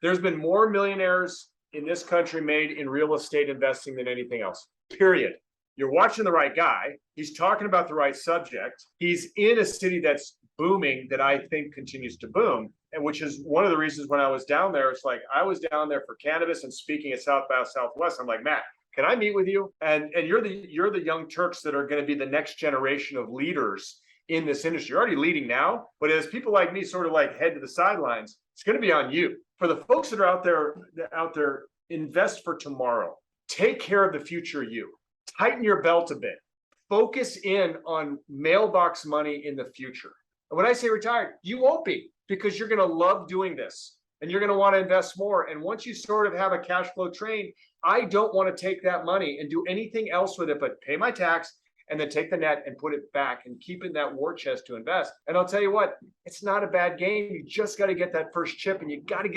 There's been more millionaires in this country made in real estate investing than anything else, period. You're watching the right guy. He's talking about the right subject. He's in a city that's booming, that I think continues to boom. And which is one of the reasons when I was down there, it's like I was down there for cannabis and speaking at South by Southwest. I'm like, Matt, can I meet with you? And you're the young Turks that are going to be the next generation of leaders in this industry. You're already leading now, but as people like me sort of like head to the sidelines, it's going to be on you. For the folks that are out there, invest for tomorrow. Take care of the future you. Tighten your belt a bit. Focus in on mailbox money in the future. And when I say retired, you won't be, because you're going to love doing this and you're going to want to invest more. And once you sort of have a cash flow train, I don't want to take that money and do anything else with it but pay my tax and then take the net and put it back and keep it in that war chest to invest. And I'll tell you what, it's not a bad game. You just got to get that first chip, and you got to get